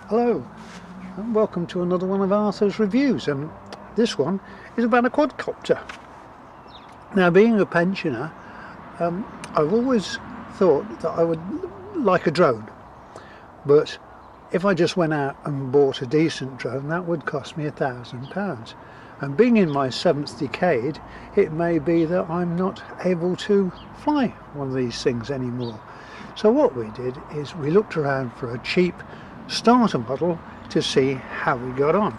Hello and welcome to another one of Arthur's reviews, and this one is about a quadcopter. Now, being a pensioner, I've always thought that I would like a drone, but if I just went out and bought a decent drone, that would cost me £1,000, and being in my 7th decade, it may be that I'm not able to fly one of these things anymore. So what we did is we looked around for a cheap starter model to see how we got on.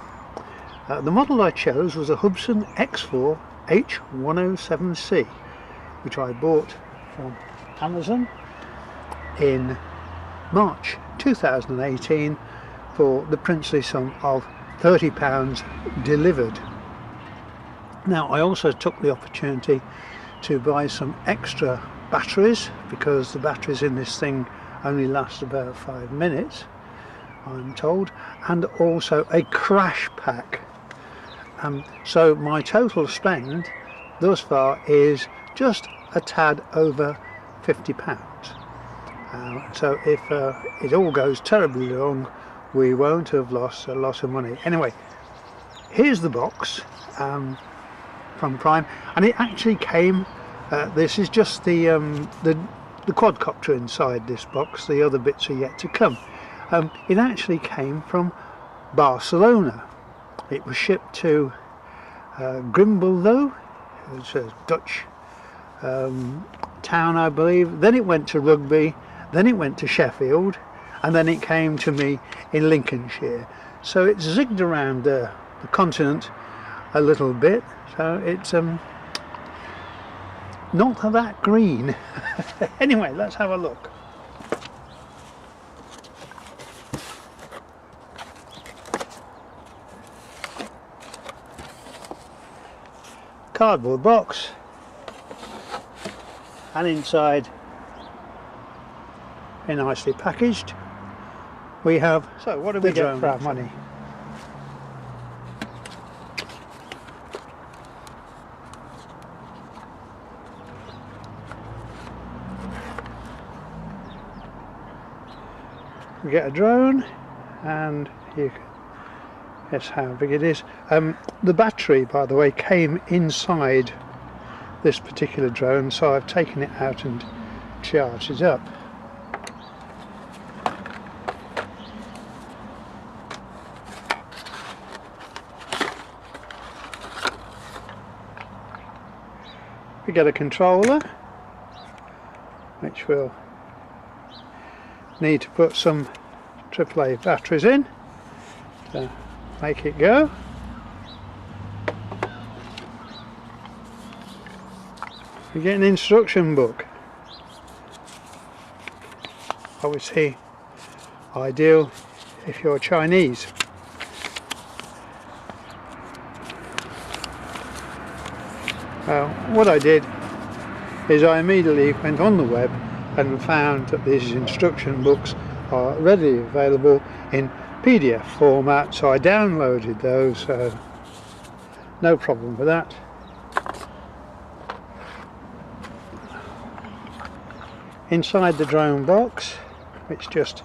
The model I chose was a Hubsan X4 H107C, which I bought from Amazon in March 2018 for the princely sum of £30 delivered. Now, I also took the opportunity to buy some extra batteries, because the batteries in this thing only last about 5 minutes, I'm told, and also a crash pack. So my total spend thus far is just a tad over £50. So if it all goes terribly wrong, we won't have lost a lot of money. Anyway, here's the box from Prime, and it actually came, this is just the quadcopter inside this box. The other bits are yet to come. It actually came from Barcelona. It was shipped to Grimbel, it's a Dutch town, I believe. Then it went to Rugby, then it went to Sheffield, and then it came to me in Lincolnshire. So it's zigged around the continent a little bit, so it's not that green. Anyway, let's have a look. Cardboard box, and inside, very nicely packaged, we have, so what do we get for our money? We get a drone, and you can guess how big it is. The battery, by the way, came inside this particular drone, so I've taken it out and charged it up. We get a controller, which we'll need to put some AAA batteries in to make it go. We get an instruction book, obviously ideal if you're Chinese. Well, what I did is I immediately went on the web and found that these instruction books are readily available in PDF format, so I downloaded those, so no problem with that. Inside the drone box, which just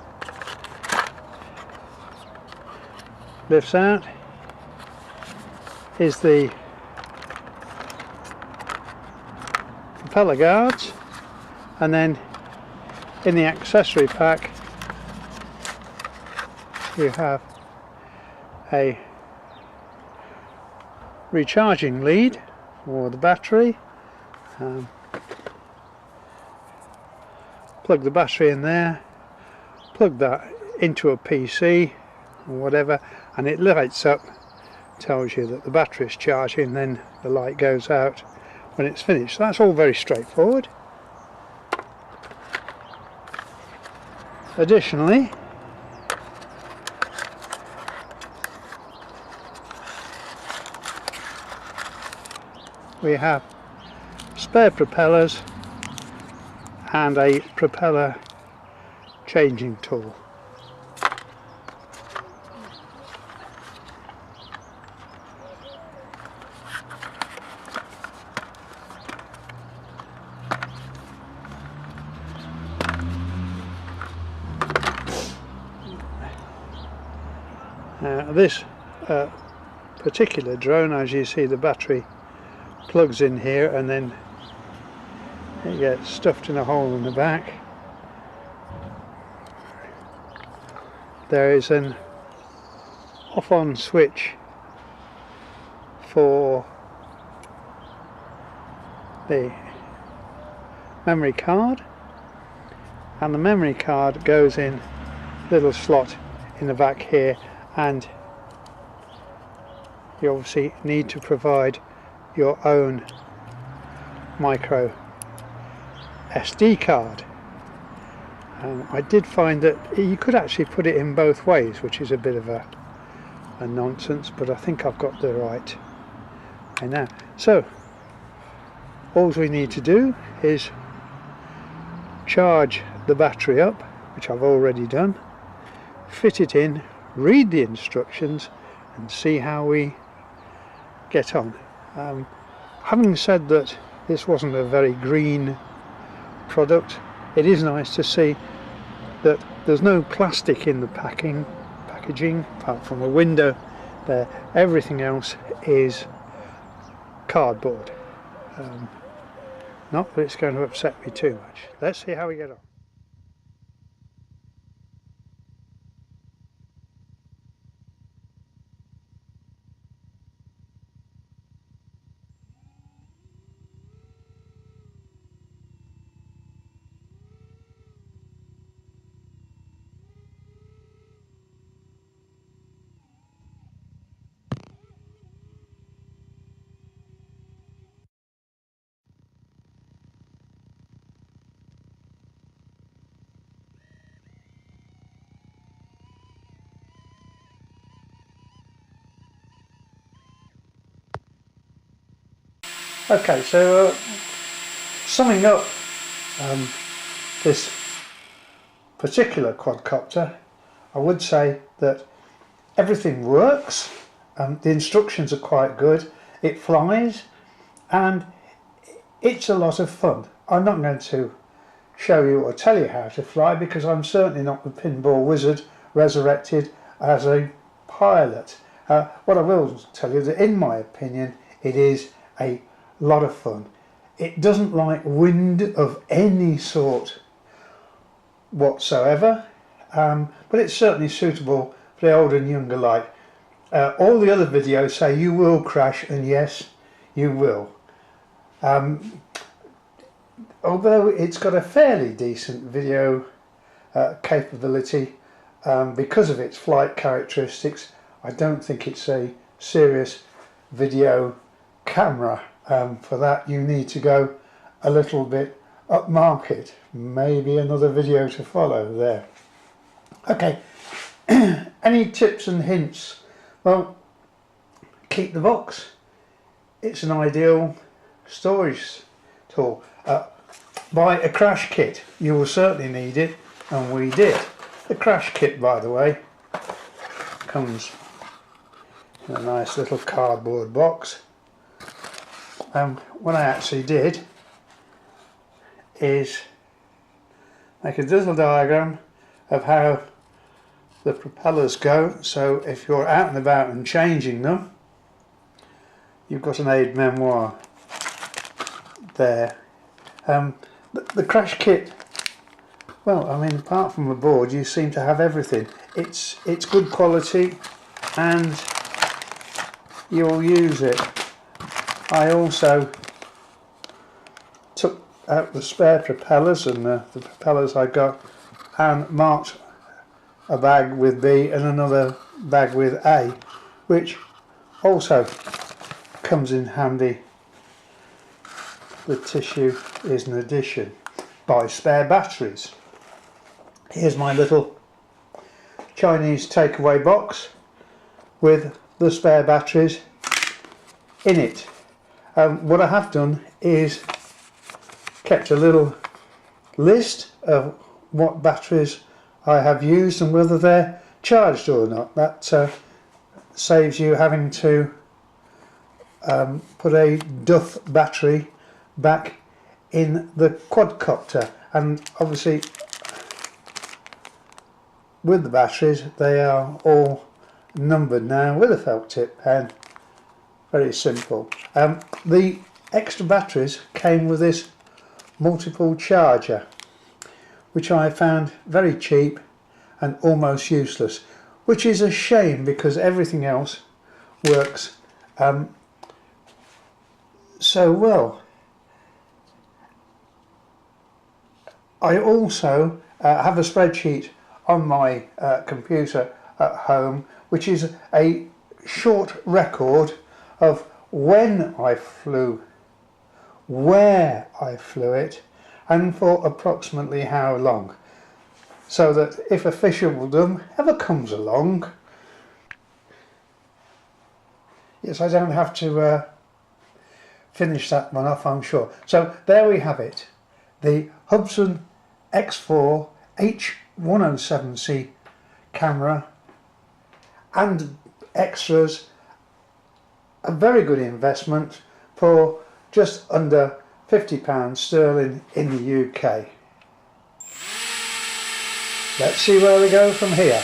lifts out, is the propeller guards, and then in the accessory pack you have a recharging lead for the battery. Plug the battery in there, plug that into a PC or whatever, and it lights up, tells you that the battery is charging, then the light goes out when it's finished. So that's all very straightforward. Additionally, we have spare propellers and a propeller changing tool. This particular drone, as you see, the battery plugs in here and then it gets stuffed in a hole in the back. There is an off-on switch for the memory card, and the memory card goes in little slot in the back here, and you obviously need to provide your own micro SD card. I did find that you could actually put it in both ways, which is a bit of a nonsense, but I think I've got the right way now. So all we need to do is charge the battery up, which I've already done, fit it in, read the instructions and see how we get on. Having said that this wasn't a very green product, it is nice to see that there's no plastic in the packaging apart from a window there. Everything else is cardboard. Not that it's going to upset me too much. Let's see how we get on. Okay, so summing up this particular quadcopter, I would say that everything works. The instructions are quite good, it flies, and it's a lot of fun. I'm not going to show you or tell you how to fly because I'm certainly not the pinball wizard resurrected as a pilot. What I will tell you is that in my opinion it is a lot of fun. It doesn't like wind of any sort whatsoever, but it's certainly suitable for the old and young alike. All the other videos say you will crash, and yes, you will. Although it's got a fairly decent video capability, because of its flight characteristics, I don't think it's a serious video camera. For that you need to go a little bit upmarket. Maybe another video to follow there. Okay, any tips and hints? Well, keep the box. It's an ideal storage tool. Buy a crash kit. You will certainly need it, and we did. The crash kit, by the way, comes in a nice little cardboard box. What I actually did is make a little diagram of how the propellers go, so if you're out and about and changing them, you've got an aide-memoire there. The crash kit, well, I mean, apart from the board, you seem to have everything. It's good quality and you'll use it. I also took out the spare propellers and the propellers I got and marked a bag with B and another bag with A, which also comes in handy. The tissue is an addition. Buy spare batteries. Here's my little Chinese takeaway box with the spare batteries in it. What I have done is kept a little list of what batteries I have used and whether they're charged or not. That saves you having to put a Duff battery back in the quadcopter, and obviously with the batteries they are all numbered now with a felt tip pen. Very simple. The extra batteries came with this multiple charger, which I found very cheap and almost useless, which is a shame because everything else works so well. I also have a spreadsheet on my computer at home, which is a short record of when I flew, where I flew it, and for approximately how long, so that if officialdom ever comes along, yes, I don't have to finish that one off, I'm sure. So there we have it, the Hubsan X4 H107C camera and extras. A very good investment for just under £50 sterling in the UK. Let's see where we go from here.